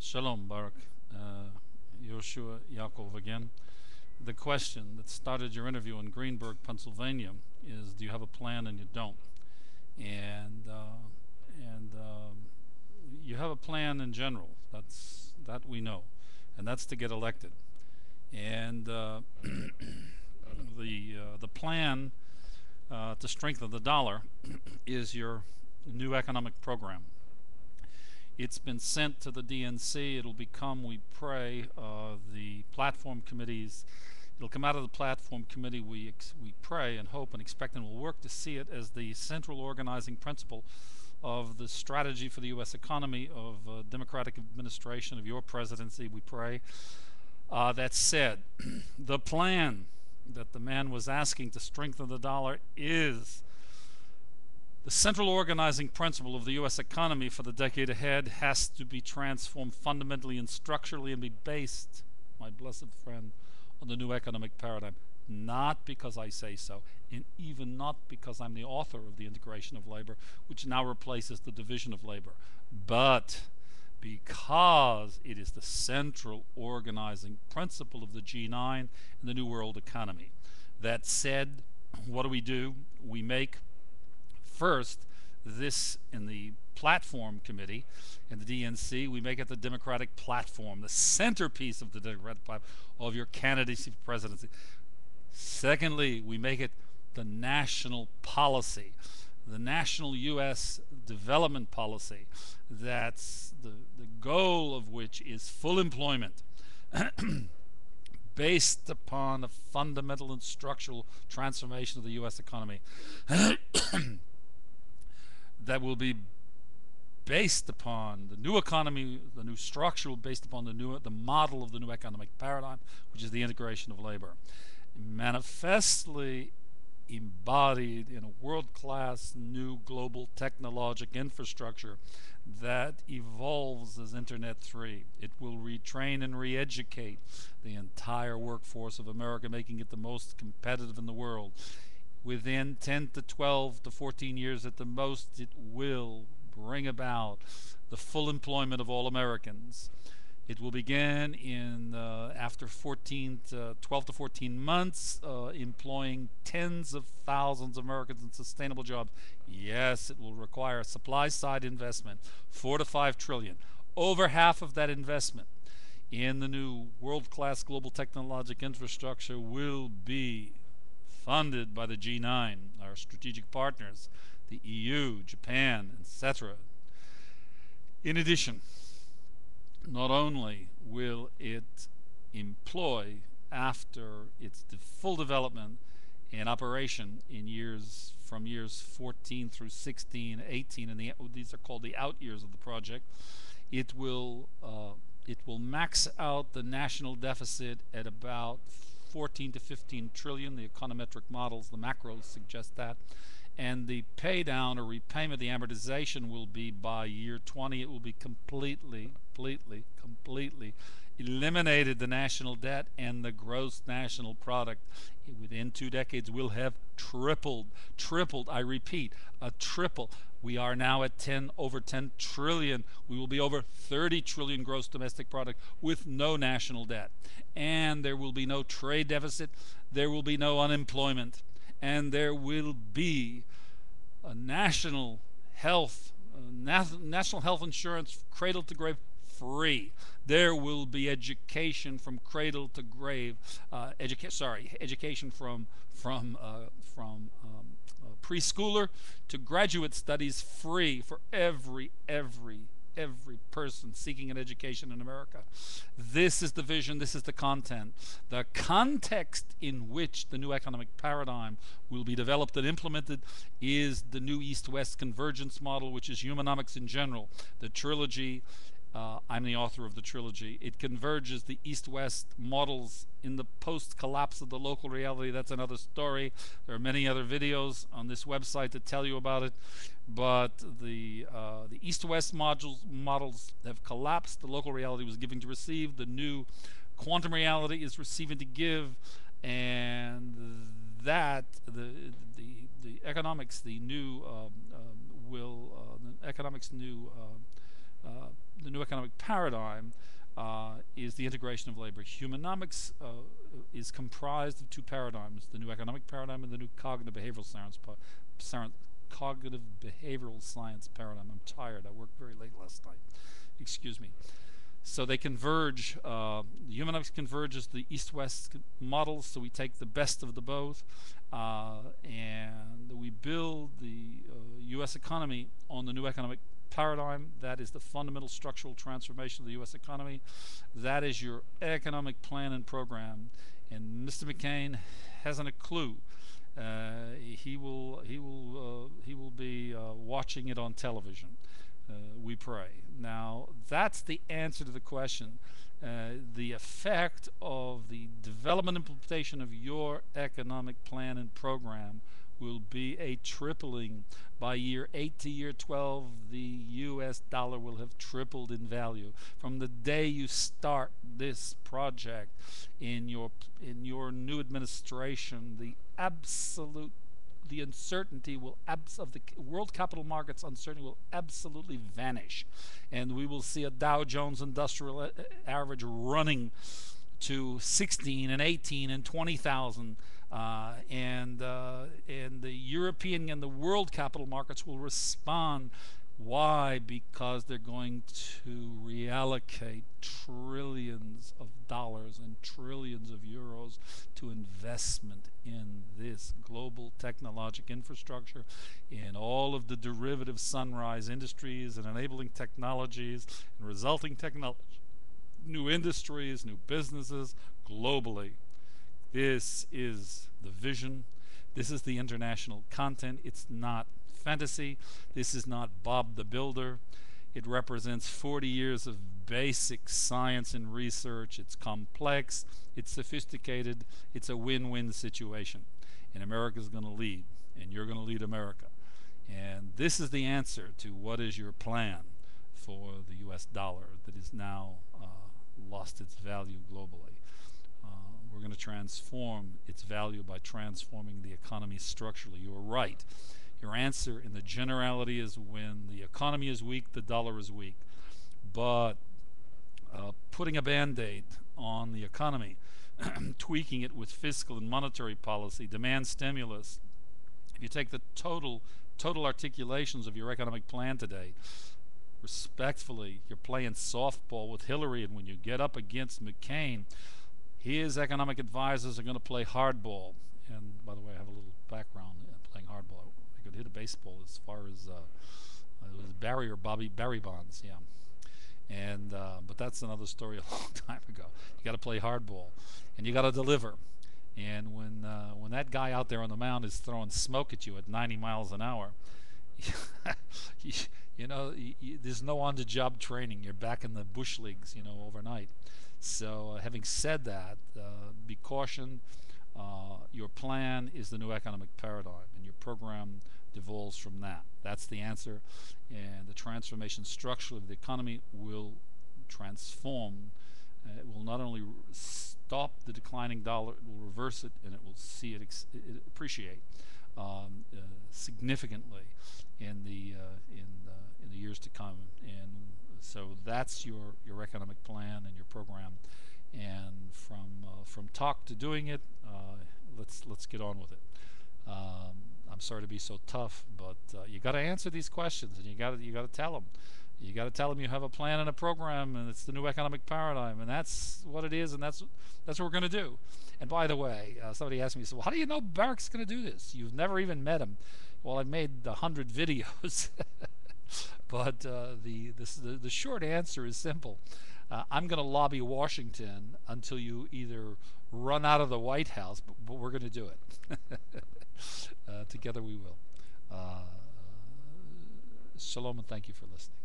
Shalom, Barak. Yoshua Yaakov again. The question that started your interview in Greensburg, Pennsylvania, is: do you have a plan? And you don't. And you have a plan in general. That we know, and that's to get elected. And the plan to strengthen the dollar is your new economic program. It's been sent to the DNC. It'll become, we pray, the platform committees. It'll come out of the platform committee. We pray and hope and expect, and will work to see it as the central organizing principle of the strategy for the U.S. economy, of democratic administration, of your presidency, we pray. That said, the plan that the man was asking to strengthen the dollar is the central organizing principle of the U.S. economy for the decade ahead. Has to be transformed fundamentally and structurally and be based, my blessed friend, on the new economic paradigm. Not because I say so, and even not because I'm the author of the integration of labor, which now replaces the division of labor, but because it is the central organizing principle of the G9 and the New World economy. That said, what do? We make first this in the platform committee and the DNC. We make it the Democratic platform, the centerpiece of the Democratic platform of your candidacy for presidency. Secondly, we make it the national policy, the national U.S. development policy. That's the goal of which is full employment based upon a fundamental and structural transformation of the U.S. economy that will be based upon the new economy, the new structure based upon the model of the new economic paradigm, which is the integration of labor, manifestly embodied in a world-class new global technologic infrastructure that evolves as Internet 3. It will retrain and re-educate the entire workforce of America, making it the most competitive in the world. Within 10 to 12 to 14 years at the most, it will bring about the full employment of all Americans. It will begin in after 12 to 14 months, employing tens of thousands of Americans in sustainable jobs. Yes, it will require supply-side investment, 4 to 5 trillion. Over half of that investment in the new world-class global technologic infrastructure will be funded by the G9, our strategic partners, the EU, Japan, etc. In addition, not only will it employ, after its full development and operation in years 14 through 16, 18, and these are called the out years of the project, it will max out the national deficit at about 14 to 15 trillion. The econometric models, the macros suggest that. And the pay down or repayment, the amortization, will be by year 20. It will be completely eliminated, the national debt, and the gross national product within 2 decades will have tripled, I repeat, a triple. We are now at over 10 trillion. We will be over 30 trillion gross domestic product with no national debt. And there will be no trade deficit, there will be no unemployment, and there will be a national health insurance, cradle to grave, free. There will be education from cradle to grave, education from preschooler to graduate studies, free for every person seeking an education in America. This is the vision, this is the content. The context in which the new economic paradigm will be developed and implemented is the new East-West convergence model, which is humanomics in general. The trilogy, I'm the author of the trilogy. It converges the East-West models in the post-collapse of the local reality. That's another story. There are many other videos on this website to tell you about it. But the East-West models have collapsed. The local reality was giving to receive. The new quantum reality is receiving to give, and that the economics, the new new economic paradigm is the integration of labor. Humanomics is comprised of two paradigms: the new economic paradigm and the new cognitive behavioral science paradigm. I'm tired. I worked very late last night. Excuse me. So they converge. Humanomics converges the East-West models, so we take the best of the both, and we build the U.S. economy on the new economic paradigm. That is the fundamental structural transformation of the U.S. economy. That is your economic plan and program. And Mr. McCain hasn't a clue. He will be watching it on television. We pray. Now, that's the answer to the question. The effect of the development implementation of your economic plan and program will be a tripling. By year 8 to year 12, the US dollar will have tripled in value. From the day you start this project in your new administration, the uncertainty of the world capital markets uncertainty will absolutely vanish, and we will see a Dow Jones Industrial Average running to 16 and 18 and 20,000, and the European and the world capital markets will respond. Why? Because they're going to reallocate trillions of dollars and trillions of euros to investment in this global technological infrastructure, in all of the derivative sunrise industries and enabling technologies and resulting technology, new industries, new businesses globally. This is the vision. This is the international content. It's not fantasy. This is not Bob the Builder. It represents 40 years of basic science and research. It's complex. It's sophisticated. It's a win-win situation. And America's going to lead. And you're going to lead America. And this is the answer to what is your plan for the U.S. dollar that has now lost its value globally. We're going to transform its value by transforming the economy structurally. You are right. Your answer in the generality is when the economy is weak, the dollar is weak. But putting a band-aid on the economy, tweaking it with fiscal and monetary policy, demand stimulus, if you take the total articulations of your economic plan today, respectfully, you're playing softball with Hillary, and when you get up against McCain, his economic advisors are going to play hardball. And by the way, I have a little background in playing hardball. I could hit a baseball as far as it was Barry or Barry Bonds, yeah. And but that's another story a long time ago. You got to play hardball, and you got to deliver. And when that guy out there on the mound is throwing smoke at you at 90 miles an hour, there's no on-the-job training. You're back in the bush leagues, overnight. So having said that, be cautioned. Your plan is the new economic paradigm, and your program devolves from that. That's the answer, and the transformation structure of the economy will transform. It will not only stop the declining dollar, it will reverse it, and it will see it appreciate significantly in the years to come. And so that's your economic plan and your program. And from talk to doing it, let's get on with it. I'm sorry to be so tough, but you got to answer these questions, and you got to tell them. You got to tell them you have a plan and a program, and it's the new economic paradigm, and that's what it is, and that's what we're going to do. And by the way, somebody asked me, so, well, how do you know Barack's going to do this? You've never even met him. Well, I've made 100 videos, but the short answer is simple. I'm going to lobby Washington until you either run out of the White House, but we're going to do it. Together we will. Shalom, and thank you for listening.